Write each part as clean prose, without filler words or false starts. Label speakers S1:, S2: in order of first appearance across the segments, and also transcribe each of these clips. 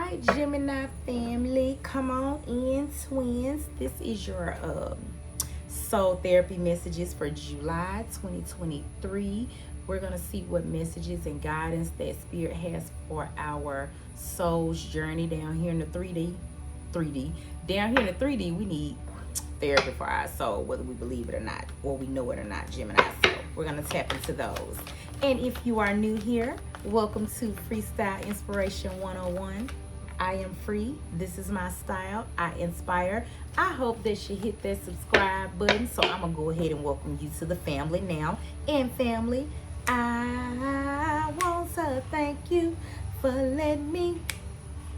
S1: right, Gemini family, come on in, twins. This is your soul therapy messages for July 2023. We're going to see what messages and guidance that Spirit has for our soul's journey down here in the 3D. Down here in the 3D, we need therapy for our soul, whether we believe it or not, or we know it or not, Gemini. So we're going to tap into those. And if you are new here, welcome to Freestyle Inspiration 101. I am free. This is my style. I inspire. I hope that you hit that subscribe button. So I'm going to go ahead and welcome you to the family now. And family, I want to thank you for letting me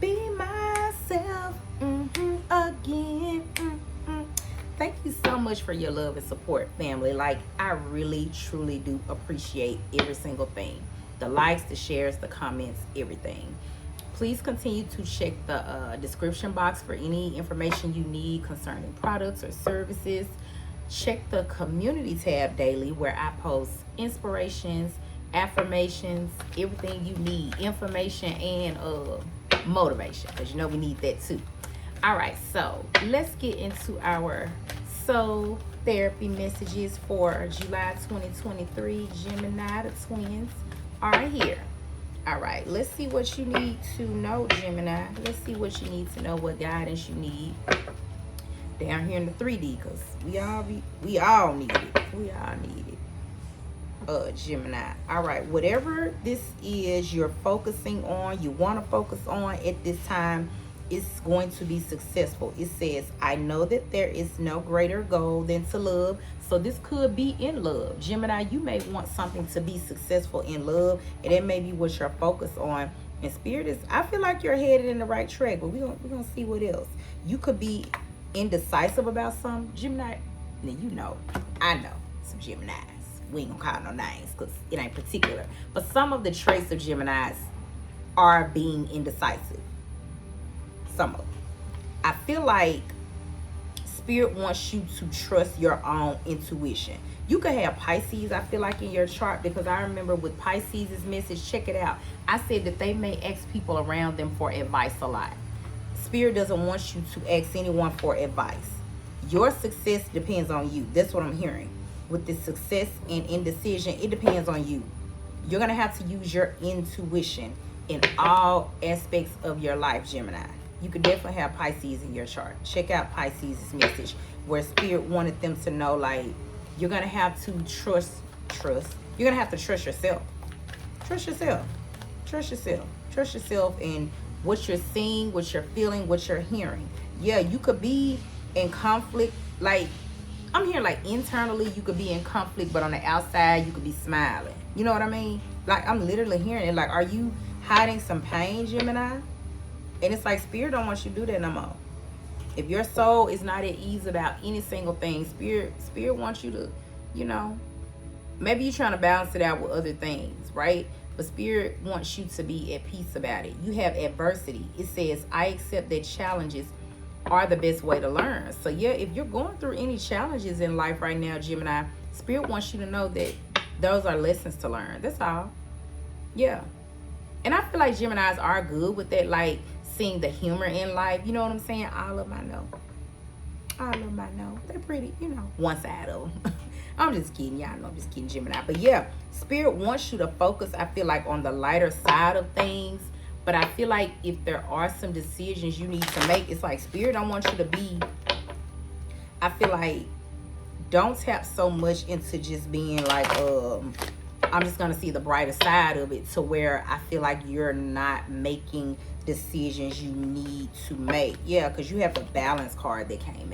S1: be myself again. Thank you so much for your love and support, family. Like, I really, truly do appreciate every single thing. The likes, the shares, the comments, everything. Please continue to check the description box for any information you need concerning products or services. Check the community tab daily where I post inspirations, affirmations, everything you need, information and motivation, because you know we need that too. All right, so let's get into our soul therapy messages for July 2023. Gemini, the twins are here. All right, let's see what you need to know, Gemini. Let's see what you need to know, what guidance you need down here in the 3D, because we all need it. We all need it. Gemini. All right, whatever this is you're focusing on, you want to focus on at this time, it's going to be successful. It says, I know that there is no greater goal than to love. So this could be in love. Gemini, you may want something to be successful in love, and that may be what you're focused on. And Spirit is, I feel like you're headed in the right track, but we're gonna see what else. You could be indecisive about something. Gemini, now you know, I know some Geminis. We ain't gonna call no names because it ain't particular. But some of the traits of Geminis are being indecisive. Some of them. I feel like Spirit wants you to trust your own intuition. You could have Pisces, I feel like, in your chart, because I remember with Pisces' message, check it out. I said that they may ask people around them for advice a lot. Spirit doesn't want you to ask anyone for advice. Your success depends on you. That's what I'm hearing. With the success and indecision, it depends on you. You're going to have to use your intuition in all aspects of your life, Gemini. You could definitely have Pisces in your chart. Check out Pisces' message where Spirit wanted them to know, like, you're going to have to trust. You're going to have to trust yourself. Trust yourself in what you're seeing, what you're feeling, what you're hearing. Yeah, you could be in conflict. Like, I'm hearing like internally you could be in conflict, but on the outside you could be smiling. You know what I mean? Like, I'm literally hearing it. Like, are you hiding some pain, Gemini? And it's like Spirit don't want you to do that no more. If your soul is not at ease about any single thing, Spirit wants you to, you know, maybe you're trying to balance it out with other things, right? But Spirit wants you to be at peace about it. You have adversity. It says, I accept that challenges are the best way to learn. So yeah, if you're going through any challenges in life right now, Gemini, Spirit wants you to know that those are lessons to learn. That's all. Yeah. And I feel like Geminis are good with that, like seeing the humor in life. You know what I'm saying? All of my no. They're pretty, you know, one side of them. I'm just kidding. Y'all know I'm just kidding, Gemini. But yeah, Spirit wants you to focus, I feel like, on the lighter side of things. But I feel like if there are some decisions you need to make, it's like Spirit don't want you to be, I feel like, don't tap so much into just being like, I'm just going to see the brighter side of it, to where I feel like you're not making decisions you need to make. Yeah, because you have the balance card that came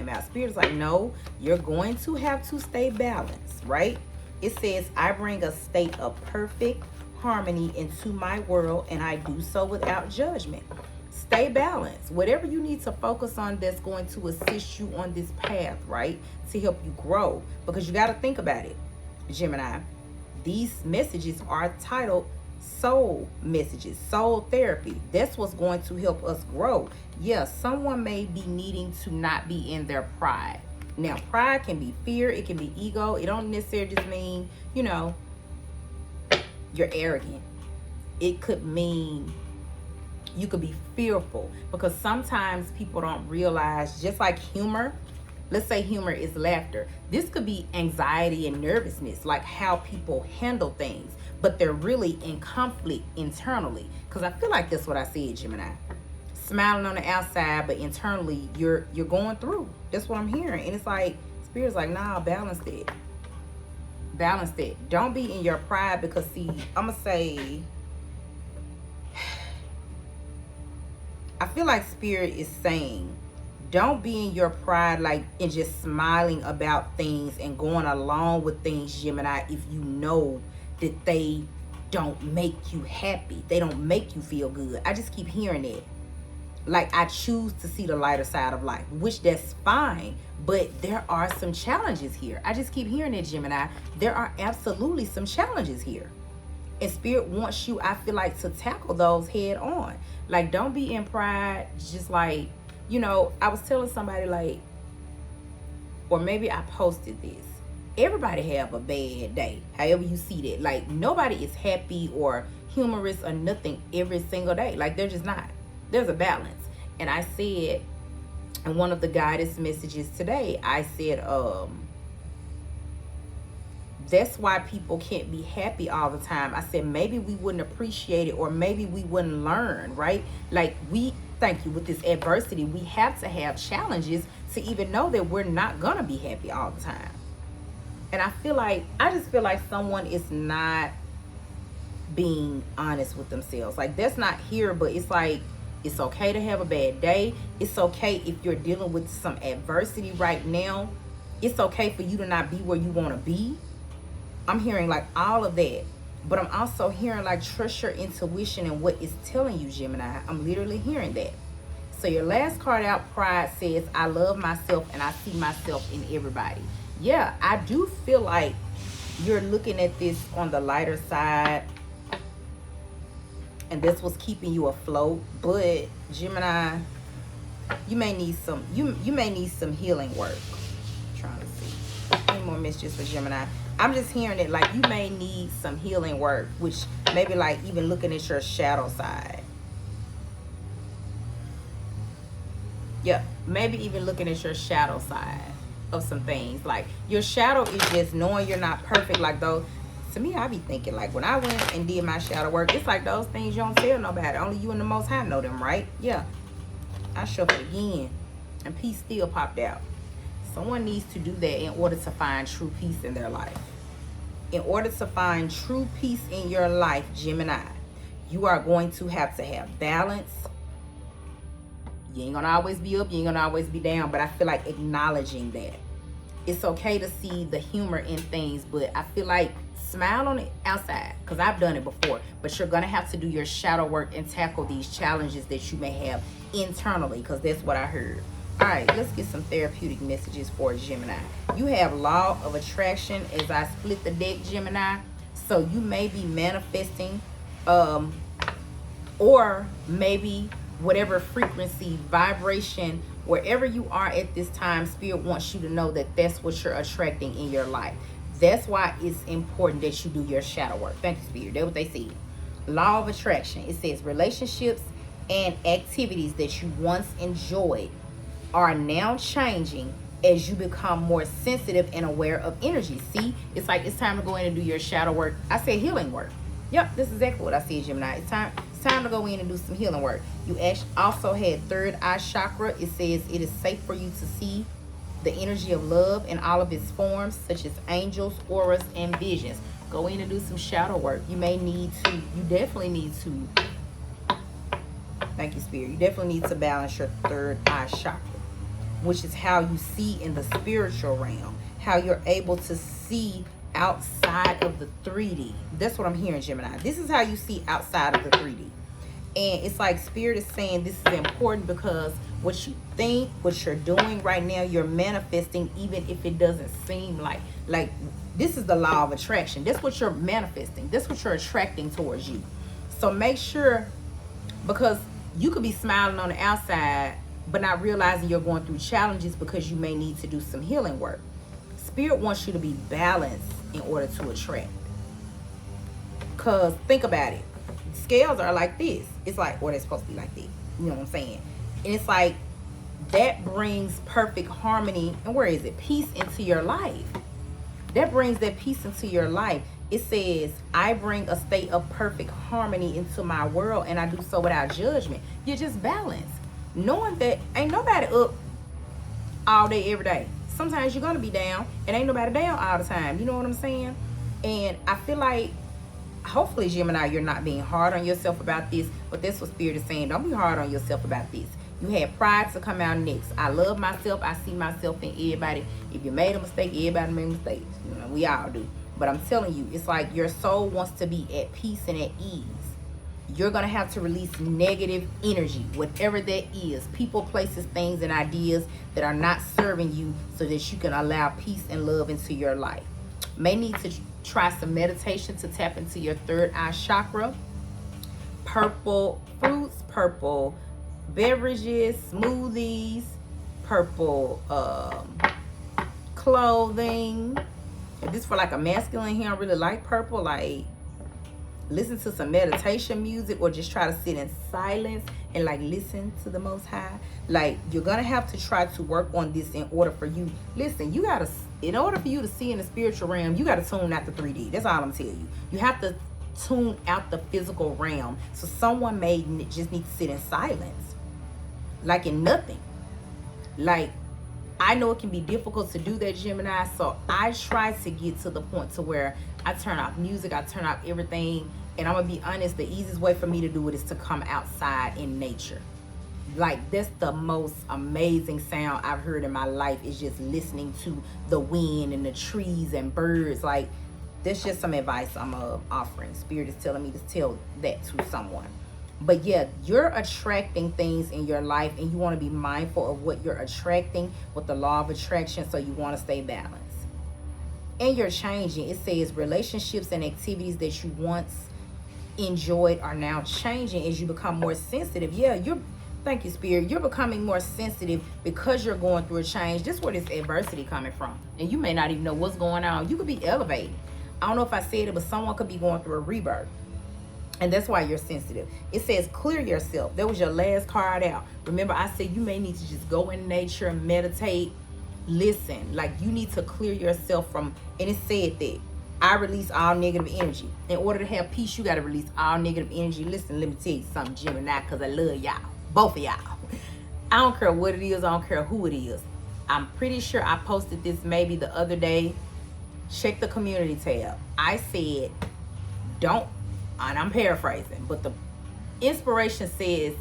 S1: out. Spirit's like, no, you're going to have to stay balanced, right? It says, I bring a state of perfect harmony into my world, and I do so without judgment. Stay balanced. Whatever you need to focus on that's going to assist you on this path, right? To help you grow. Because you got to think about it, Gemini. These messages are titled soul messages, soul therapy. That's what's going to help us grow. Yeah, someone may be needing to not be in their pride. Now, pride can be fear. It can be ego. It don't necessarily just mean, you know, you're arrogant. It could mean You could be fearful, because sometimes people don't realize, just like humor, let's say humor is laughter. This could be anxiety and nervousness, like how people handle things, but they're really in conflict internally. Because I feel like that's what I said, Gemini. Smiling on the outside, but internally you're going through. That's what I'm hearing. And it's like, Spirit's like, nah, balance it. Balance it. Don't be in your pride, because see, I'm going to say, I feel like Spirit is saying, don't be in your pride, like, and just smiling about things and going along with things, Gemini, if you know that they don't make you happy. They don't make you feel good. I just keep hearing it. Like, I choose to see the lighter side of life, which that's fine, but there are some challenges here. I just keep hearing it, Gemini. There are absolutely some challenges here. And Spirit wants you, I feel like, to tackle those head on. Like, don't be in pride, just like, you know, I was telling somebody, like, or maybe I posted this. Everybody have a bad day, however you see that. Like, nobody is happy or humorous or nothing every single day. Like, they're just not. There's a balance. And I said in one of the guidance messages today, I said, that's why people can't be happy all the time. I said, maybe we wouldn't appreciate it, or maybe we wouldn't learn, right? Like, thank you, with this adversity, we have to have challenges to even know that we're not gonna be happy all the time. And I just feel like someone is not being honest with themselves. Like, that's not here, but it's like, it's okay to have a bad day. It's okay if you're dealing with some adversity right now. It's okay for you to not be where you want to be. I'm hearing like all of that. But I'm also hearing like, trust your intuition and what it's telling you, Gemini. I'm literally hearing that. So your last card out, Pride, says, I love myself and I see myself in everybody. Yeah, I do feel like you're looking at this on the lighter side, and this was keeping you afloat. But Gemini, you may need some healing work. I'm trying to see any more messages for Gemini. I'm just hearing it like you may need some healing work, which maybe like even looking at your shadow side. Yeah, maybe even looking at your shadow side of some things. Like, your shadow is just knowing you're not perfect. Like, those, to me, I be thinking, like, when I went and did my shadow work, it's like those things you don't tell nobody. Only you and the Most High know them, right? Yeah. I shuffled again, and peace still popped out. Someone needs to do that in order to find true peace in their life. In order to find true peace in your life, Gemini, you are going to have balance. You ain't gonna always be up, you ain't gonna always be down, but I feel like acknowledging that. It's okay to see the humor in things, but I feel like smile on the outside, because I've done it before, but you're gonna have to do your shadow work and tackle these challenges that you may have internally, because that's what I heard. All right, let's get some therapeutic messages for Gemini. You have law of attraction as I split the deck, Gemini. So you may be manifesting, or maybe whatever frequency, vibration, wherever you are at this time, Spirit wants you to know that that's what you're attracting in your life. That's why it's important that you do your shadow work. Thank you, Spirit. That's what they said. Law of attraction. It says relationships and activities that you once enjoyed are now changing as you become more sensitive and aware of energy. See, it's like it's time to go in and do your shadow work. I said healing work. Yep, this is exactly what I said, Gemini. It's time to go in and do some healing work. You also had third eye chakra. It says it is safe for you to see the energy of love in all of its forms, such as angels, auras, and visions. Go in and do some shadow work. You definitely need to, thank you, Spirit. You definitely need to balance your third eye chakra, which is how you see in the spiritual realm, how you're able to see outside of the 3D. That's what I'm hearing, Gemini. This is how you see outside of the 3D. And it's like Spirit is saying this is important because what you think, what you're doing right now, you're manifesting, even if it doesn't seem like this is the law of attraction. That's what you're manifesting. That's what you're attracting towards you. So make sure, because you could be smiling on the outside, but not realizing you're going through challenges because you may need to do some healing work. Spirit wants you to be balanced in order to attract. Because think about it. scales are like this. It's like, or they're supposed to be like this. You know what I'm saying? And it's like, that brings perfect harmony. And where is it? Peace into your life. That brings that peace into your life. It says, I bring a state of perfect harmony into my world, and I do so without judgment. You're just balanced. Knowing that ain't nobody up all day, every day. Sometimes you're going to be down, and ain't nobody down all the time. You know what I'm saying? And I feel like, hopefully, Gemini, you're not being hard on yourself about this, but that's what Spirit is saying. Don't be hard on yourself about this. You had pride to come out next. I love myself. I see myself in everybody. If you made a mistake, everybody made mistakes. You know, we all do. But I'm telling you, it's like your soul wants to be at peace and at ease. You're going to have to release negative energy, whatever that is. People, places, things, and ideas that are not serving you, so that you can allow peace and love into your life. May need to try some meditation to tap into your third eye chakra. Purple fruits, purple beverages, smoothies, purple clothing. If this for like a masculine here, I really like purple. Like, listen to some meditation music, or just try to sit in silence and like listen to the Most High. Like, you're gonna have to try to work on this in order for you. Listen, you gotta, in order for you to see in the spiritual realm, you gotta tune out the 3D. That's all I'm telling you. You have to tune out the physical realm. So someone may just need to sit in silence, like in nothing. Like, I know it can be difficult to do that, Gemini. So I try to get to the point to where I turn off music, I turn off everything. And I'm gonna be honest, the easiest way for me to do it is to come outside in nature. Like, that's the most amazing sound I've heard in my life, is just listening to the wind and the trees and birds. Like, that's just some advice I'm offering. Spirit is telling me to tell that to someone. But yeah, you're attracting things in your life, and you want to be mindful of what you're attracting with the law of attraction, so you want to stay balanced. And you're changing. It says relationships and activities that you once enjoyed are now changing as you become more sensitive. Yeah, thank you, Spirit. You're becoming more sensitive because you're going through a change. This is where this adversity coming from. And you may not even know what's going on. You could be elevated. I don't know if I said it, but someone could be going through a rebirth. And that's why you're sensitive. It says clear yourself. That was your last card out. Remember, I said you may need to just go in nature and meditate. Listen, like, you need to clear yourself from, and it said that I release all negative energy. In order to have peace, you got to release all negative energy. Listen, let me tell you something, Gemini, because I love y'all. Both of y'all. I don't care what it is. I don't care who it is. I'm pretty sure I posted this maybe the other day. Check the community tab. I said, don't, and I'm paraphrasing, but the inspiration says,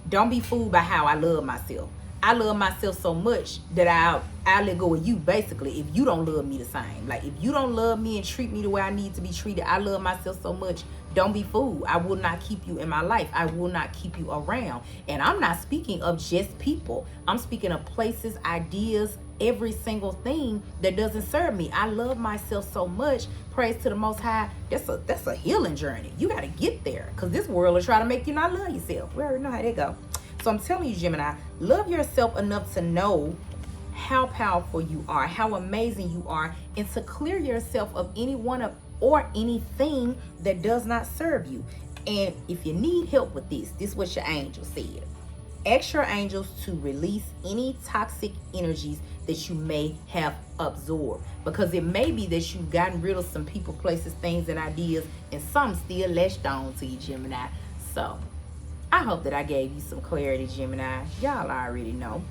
S1: don't be fooled by how I love myself. I love myself so much that I'll let go of you, basically, if you don't love me the same. Like, if you don't love me and treat me the way I need to be treated, I love myself so much. Don't be fooled. I will not keep you in my life. I will not keep you around. And I'm not speaking of just people. I'm speaking of places, ideas, every single thing that doesn't serve me. I love myself so much. Praise to the Most High. That's a healing journey. You got to get there, because this world will try to make you not love yourself. We already know how that go. So I'm telling you, Gemini, love yourself enough to know how powerful you are, how amazing you are, and to clear yourself of anyone or anything that does not serve you. And if you need help with this is what your angel said. Ask your angels to release any toxic energies that you may have absorbed, because it may be that you've gotten rid of some people, places, things, and ideas, and some still latched on to you, Gemini. So I hope that I gave you some clarity, Gemini. Y'all already know.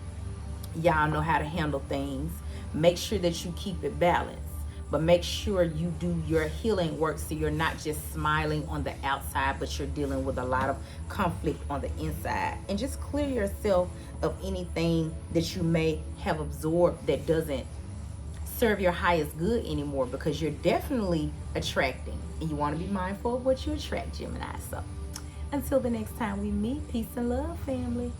S1: Y'all know how to handle things. Make sure that you keep it balanced, but make sure you do your healing work, so you're not just smiling on the outside, but you're dealing with a lot of conflict on the inside. And just clear yourself of anything that you may have absorbed that doesn't serve your highest good anymore, because you're definitely attracting, and you want to be mindful of what you attract, Gemini. So until the next time we meet, peace and love, family.